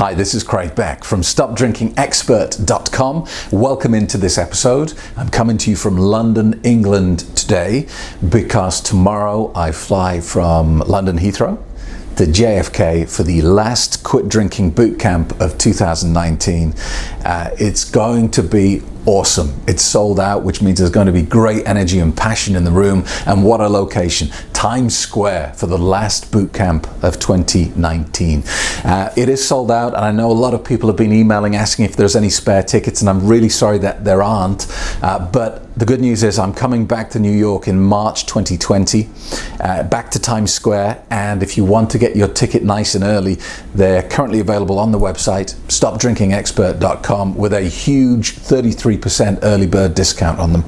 Hi, this is Craig Beck from StopDrinkingExpert.com. Welcome into this episode. I'm coming to you from London, England today because tomorrow I fly from London Heathrow to JFK for the last quit drinking boot camp of 2019. It's going to be awesome. It's sold out, which means there's going to be great energy and passion in the room. And what a location. Times Square for the last boot camp of 2019. It is sold out, and I know a lot of people have been emailing asking if there's any spare tickets, and I'm really sorry that there aren't. But the good news is I'm coming back to New York in March 2020, back to Times Square, and if you want to get your ticket nice and early, they're currently available on the website, StopDrinkingExpert.com, with a huge 33% early bird discount on them.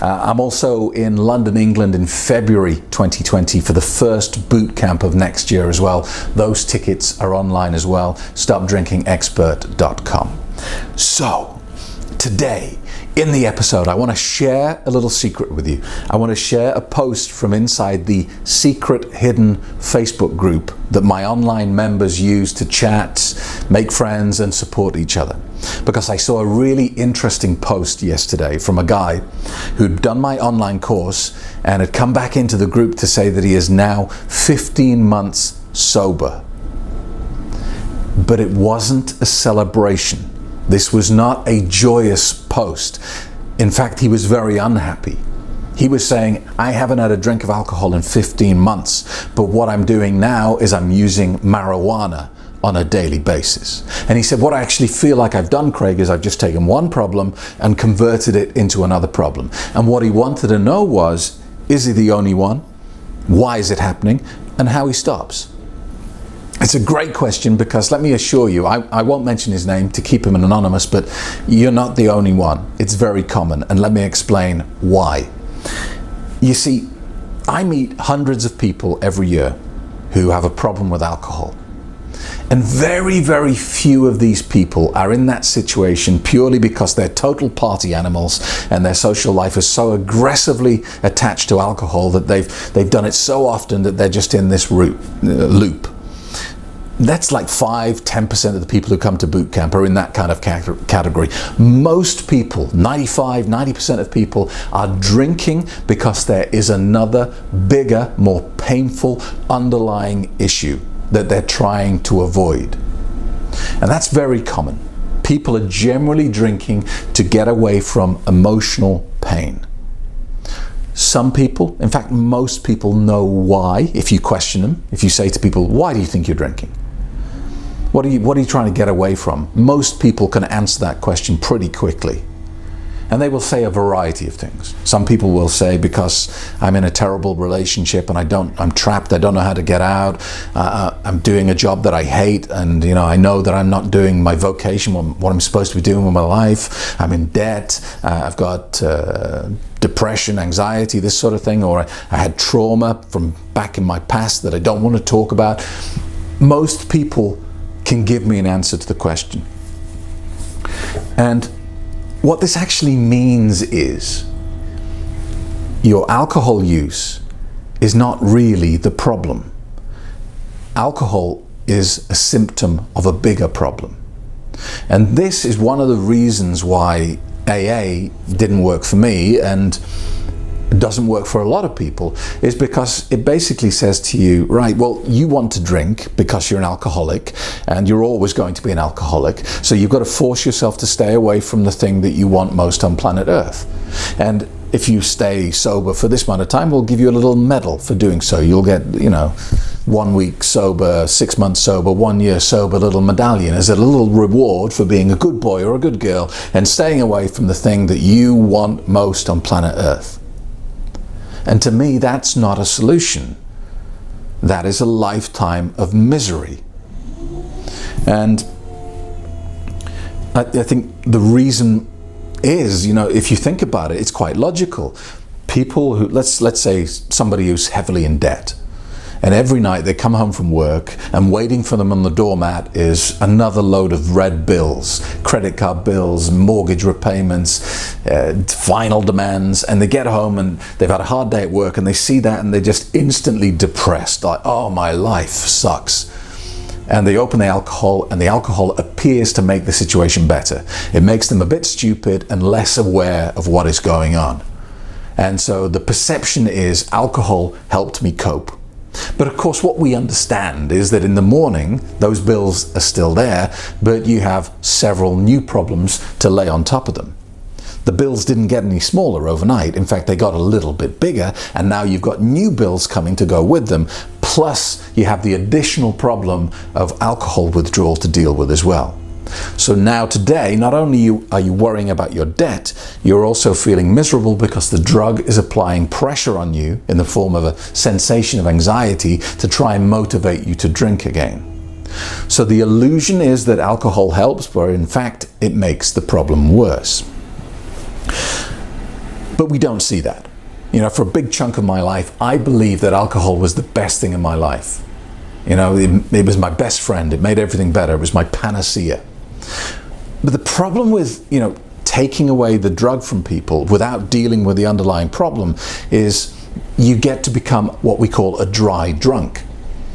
I'm also in London, England in February 2020 for the first boot camp of next year as well. Those tickets are online as well, StopDrinkingExpert.com. So, today, in the episode, I want to share a little secret with you. I want to share a post from inside the secret hidden Facebook group that my online members use to chat, make friends, and support each other. Because I saw a really interesting post yesterday from a guy who'd done my online course and had come back into the group to say that he is now 15 months sober. But it wasn't a celebration. This was not a joyous post. In fact, he was very unhappy. He was saying, I haven't had a drink of alcohol in 15 months, but what I'm doing now is I'm using marijuana on a daily basis. And he said, what I actually feel like I've done, Craig, is I've just taken one problem and converted it into another problem. And what he wanted to know was, is he the only one? Why is it happening? And how he stops. It's a great question because let me assure you, I won't mention his name to keep him anonymous, but you're not the only one. It's very common, and let me explain why. You see, I meet hundreds of people every year who have a problem with alcohol. And very, very few of these people are in that situation purely because they're total party animals and their social life is so aggressively attached to alcohol that they've done it so often that they're just in this loop. That's like 5-10% of the people who come to boot camp are in that kind of category. Most people, 90% of people, are drinking because there is another bigger, more painful underlying issue that they're trying to avoid. And that's very common. People are generally drinking to get away from emotional pain. Some people, in fact most people, know why. If you question them, if you say to people, why do you think you're drinking? What are you trying to get away from? Most people can answer that question pretty quickly. And they will say a variety of things. Some people will say, because I'm in a terrible relationship and I'm trapped, I don't know how to get out, I'm doing a job that I hate, and I know that I'm not doing my vocation, what I'm supposed to be doing with my life, I'm in debt, I've got depression, anxiety, this sort of thing, or I had trauma from back in my past that I don't want to talk about. Most people can give me an answer to the question. And what this actually means is your alcohol use is not really the problem. Alcohol is a symptom of a bigger problem. And this is one of the reasons why AA didn't work for me and doesn't work for a lot of people, is because it basically says to you, right, well, you want to drink because you're an alcoholic and you're always going to be an alcoholic, so you've got to force yourself to stay away from the thing that you want most on planet Earth. And if you stay sober for this amount of time, we'll give you a little medal for doing so. You'll get, 1 week sober, 6 months sober, 1 year sober, little medallion as a little reward for being a good boy or a good girl and staying away from the thing that you want most on planet Earth. And to me, that's not a solution. That is a lifetime of misery. And I think the reason is, if you think about it, it's quite logical. People who, let's say somebody who's heavily in debt, and every night they come home from work and waiting for them on the doormat is another load of red bills, credit card bills, mortgage repayments, final demands, and they get home and they've had a hard day at work and they see that and they're just instantly depressed, like, oh, my life sucks. and they open the alcohol, and the alcohol appears to make the situation better. It makes them a bit stupid and less aware of what is going on. And so the perception is alcohol helped me cope. But of course, what we understand is that in the morning, those bills are still there, but you have several new problems to lay on top of them. The bills didn't get any smaller overnight. In fact, they got a little bit bigger, and now you've got new bills coming to go with them. Plus, you have the additional problem of alcohol withdrawal to deal with as well. So now today, not only are you worrying about your debt, you're also feeling miserable because the drug is applying pressure on you in the form of a sensation of anxiety to try and motivate you to drink again. So the illusion is that alcohol helps, but in fact, it makes the problem worse. But we don't see that. You know, for a big chunk of my life, I believed that alcohol was the best thing in my life. You know, it was my best friend. It made everything better. It was my panacea. But the problem with, taking away the drug from people without dealing with the underlying problem is you get to become what we call a dry drunk.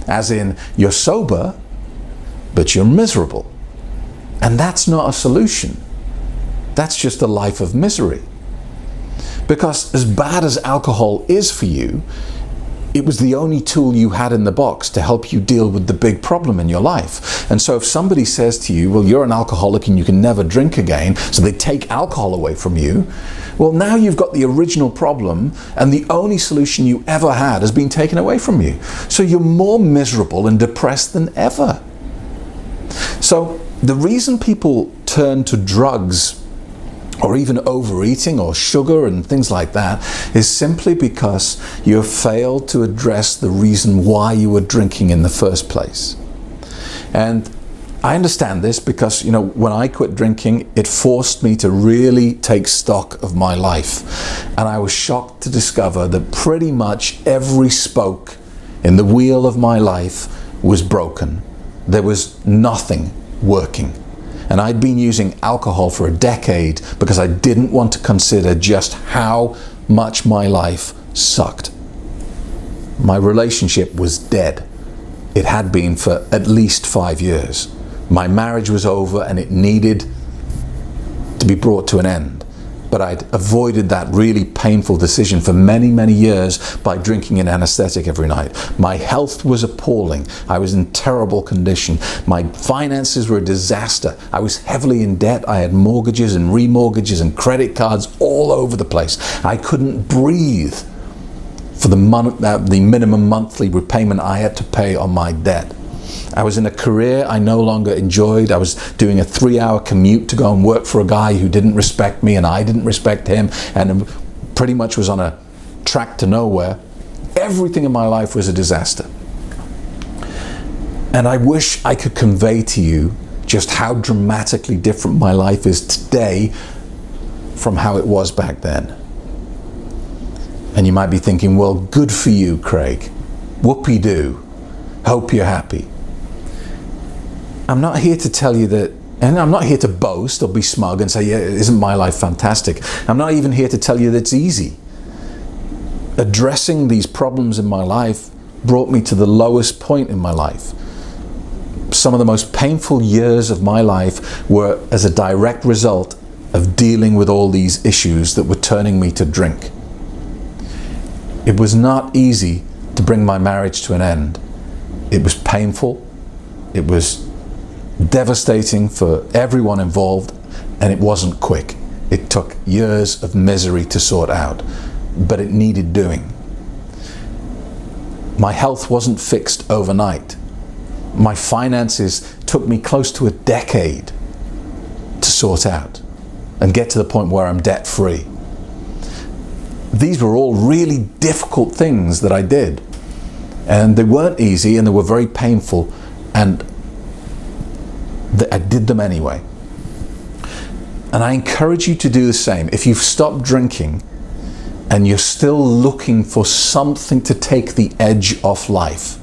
As in, you're sober, but you're miserable. And that's not a solution. That's just a life of misery. Because as bad as alcohol is for you, it was the only tool you had in the box to help you deal with the big problem in your life. And so if somebody says to you, well, you're an alcoholic and you can never drink again, so they take alcohol away from you, well, now you've got the original problem and the only solution you ever had has been taken away from you. So you're more miserable and depressed than ever. So the reason people turn to drugs or even overeating or sugar and things like that is simply because you have failed to address the reason why you were drinking in the first place. And I understand this because, when I quit drinking, it forced me to really take stock of my life. And I was shocked to discover that pretty much every spoke in the wheel of my life was broken. There was nothing working. And I'd been using alcohol for a decade because I didn't want to consider just how much my life sucked. My relationship was dead. It had been for at least 5 years. My marriage was over and it needed to be brought to an end. But I'd avoided that really painful decision for many, many years by drinking an anesthetic every night. My health was appalling. I was in terrible condition. My finances were a disaster. I was heavily in debt. I had mortgages and remortgages and credit cards all over the place. I couldn't breathe for the minimum monthly repayment I had to pay on my debt. I was in a career I no longer enjoyed. I was doing a 3-hour commute to go and work for a guy who didn't respect me and I didn't respect him, and pretty much was on a track to nowhere. Everything in my life was a disaster. And I wish I could convey to you just how dramatically different my life is today from how it was back then. And you might be thinking, well, good for you, Craig. Whoopee-doo. Hope you're happy. I'm not here to tell you that, and I'm not here to boast or be smug and say, yeah, isn't my life fantastic? I'm not even here to tell you that it's easy. Addressing these problems in my life brought me to the lowest point in my life. Some of the most painful years of my life were as a direct result of dealing with all these issues that were turning me to drink. It was not easy to bring my marriage to an end. It was painful. It was devastating for everyone involved, and it wasn't quick. It took years of misery to sort out, but it needed doing. My health wasn't fixed overnight. My finances took me close to a decade to sort out and get to the point where I'm debt-free. These were all really difficult things that I did, and they weren't easy and they were very painful, and I did them anyway. And I encourage you to do the same. If you've stopped drinking and you're still looking for something to take the edge off life,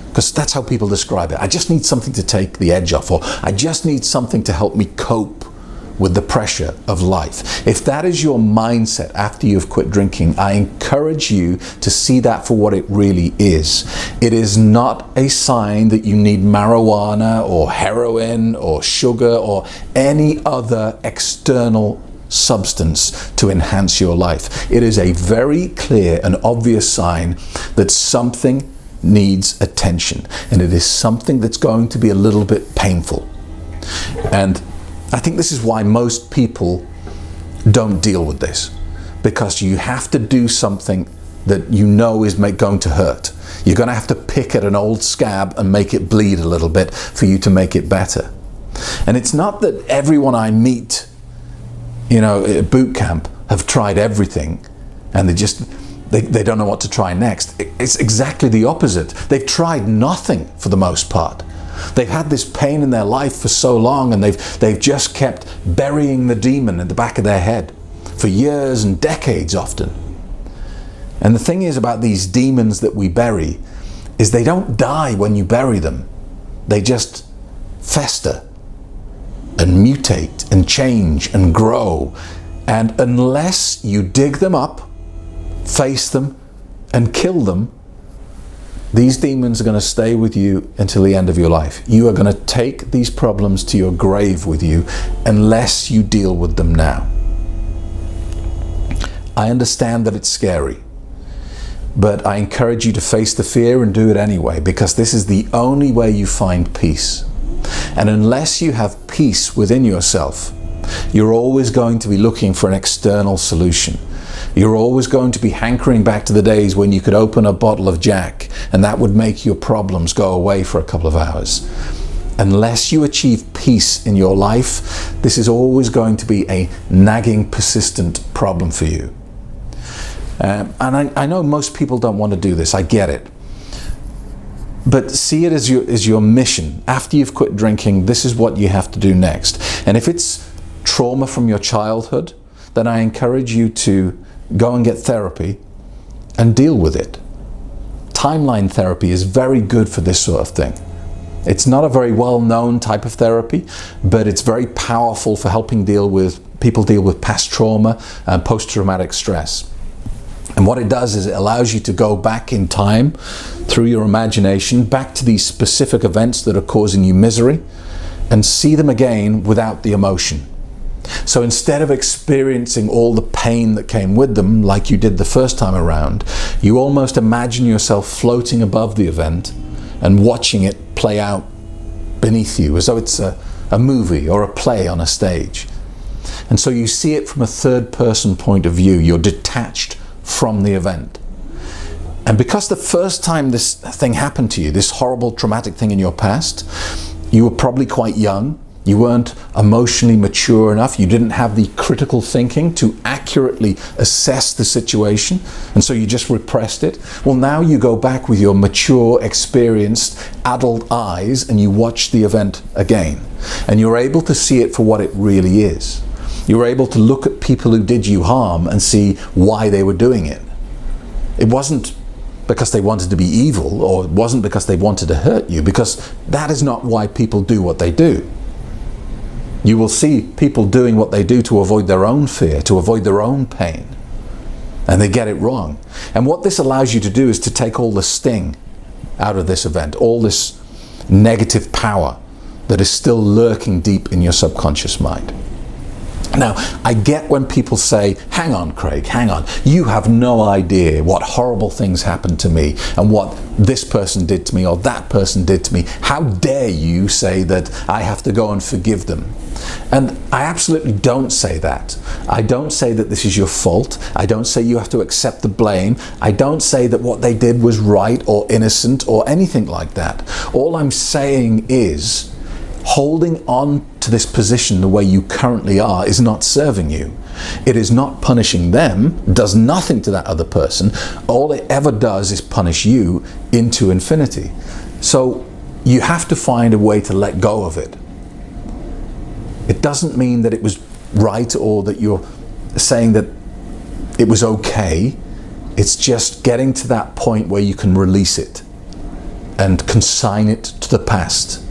because that's how people describe it. I just need something to take the edge off, or I just need something to help me cope with the pressure of life. If that is your mindset after you've quit drinking, I encourage you to see that for what it really is. It is not a sign that you need marijuana or heroin or sugar or any other external substance to enhance your life. It is a very clear and obvious sign that something needs attention, and it is something that's going to be a little bit painful. And I think this is why most people don't deal with this, because you have to do something that you know is going to hurt. You're going to have to pick at an old scab and make it bleed a little bit for you to make it better. And it's not that everyone I meet, at boot camp have tried everything and they don't know what to try next. It's exactly the opposite. They've tried nothing for the most part. They've had this pain in their life for so long, and they've just kept burying the demon in the back of their head for years and decades often. And the thing is about these demons that we bury is they don't die when you bury them. They just fester and mutate and change and grow. And unless you dig them up, face them, and kill them, these demons are going to stay with you until the end of your life. You are going to take these problems to your grave with you unless you deal with them now. I understand that it's scary, but I encourage you to face the fear and do it anyway, because this is the only way you find peace. And unless you have peace within yourself, you're always going to be looking for an external solution. You're always going to be hankering back to the days when you could open a bottle of Jack and that would make your problems go away for a couple of hours. Unless you achieve peace in your life, this is always going to be a nagging, persistent problem for you. And I know most people don't want to do this, I get it. But see it as your mission. After you've quit drinking, this is what you have to do next. And if it's trauma from your childhood, then I encourage you to go and get therapy and deal with it. Timeline therapy is very good for this sort of thing. It's not a very well-known type of therapy, but it's very powerful for helping people deal with past trauma and post-traumatic stress. And what it does is it allows you to go back in time through your imagination, back to these specific events that are causing you misery, and see them again without the emotion. So instead of experiencing all the pain that came with them, like you did the first time around, you almost imagine yourself floating above the event and watching it play out beneath you, as though it's a movie or a play on a stage. And so you see it from a third-person point of view. You're detached from the event. And because the first time this thing happened to you, this horrible traumatic thing in your past, you were probably quite young, you weren't emotionally mature enough, you didn't have the critical thinking to accurately assess the situation, and so you just repressed it. Well, now you go back with your mature, experienced adult eyes and you watch the event again, and you're able to see it for what it really is. You're able to look at people who did you harm and see why they were doing it. It wasn't because they wanted to be evil, or it wasn't because they wanted to hurt you, because that is not why people do what they do. You will see people doing what they do to avoid their own fear, to avoid their own pain, and they get it wrong. And what this allows you to do is to take all the sting out of this event, all this negative power that is still lurking deep in your subconscious mind. Now, I get when people say, hang on, Craig, hang on. You have no idea what horrible things happened to me and what this person did to me or that person did to me. How dare you say that I have to go and forgive them? And I absolutely don't say that. I don't say that this is your fault. I don't say you have to accept the blame. I don't say that what they did was right or innocent or anything like that. All I'm saying is, holding on to this position the way you currently are is not serving you. It is not punishing them, does nothing to that other person. All it ever does is punish you into infinity. So you have to find a way to let go of it. It doesn't mean that it was right or that you're saying that it was okay. It's just getting to that point where you can release it and consign it to the past.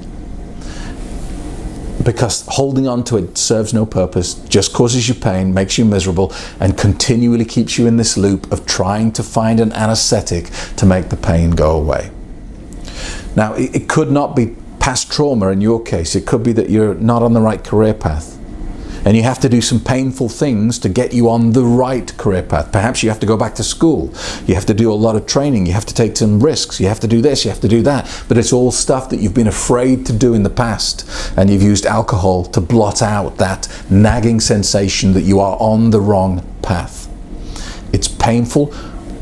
because holding on to it serves no purpose, just causes you pain, makes you miserable, and continually keeps you in this loop of trying to find an anesthetic to make the pain go away. Now, it could not be past trauma in your case. It could be that you're not on the right career path, and you have to do some painful things to get you on the right career path. Perhaps you have to go back to school. You have to do a lot of training. You have to take some risks. You have to do this, you have to do that. But it's all stuff that you've been afraid to do in the past, and you've used alcohol to blot out that nagging sensation that you are on the wrong path. It's painful,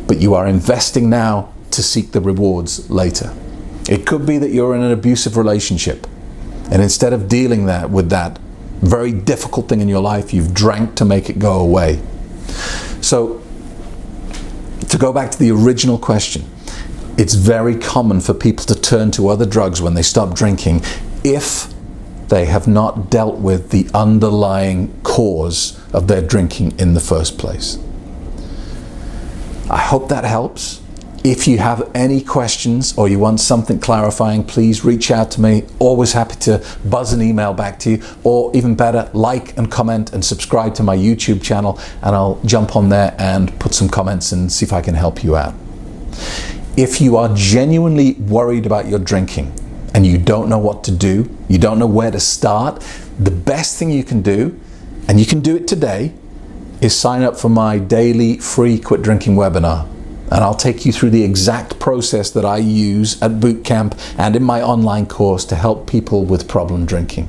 but you are investing now to seek the rewards later. It could be that you're in an abusive relationship, and instead of dealing with that very difficult thing in your life, you've drank to make it go away. So, to go back to the original question, it's very common for people to turn to other drugs when they stop drinking if they have not dealt with the underlying cause of their drinking in the first place. I hope that helps. If you have any questions or you want something clarifying, please reach out to me. Always happy to buzz an email back to you, or even better, like and comment and subscribe to my YouTube channel, and I'll jump on there and put some comments and see if I can help you out. If you are genuinely worried about your drinking and you don't know what to do, you don't know where to start, the best thing you can do, and you can do it today, is sign up for my daily free Quit Drinking webinar. And I'll take you through the exact process that I use at boot camp and in my online course to help people with problem drinking.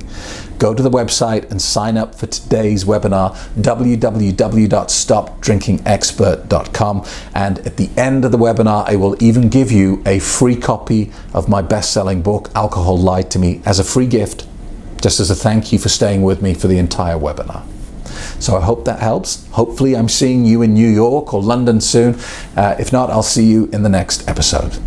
Go to the website and sign up for today's webinar, www.stopdrinkingexpert.com. And at the end of the webinar, I will even give you a free copy of my best-selling book, Alcohol Lied to Me, as a free gift, just as a thank you for staying with me for the entire webinar. So I hope that helps. Hopefully I'm seeing you in New York or London soon. If not, I'll see you in the next episode.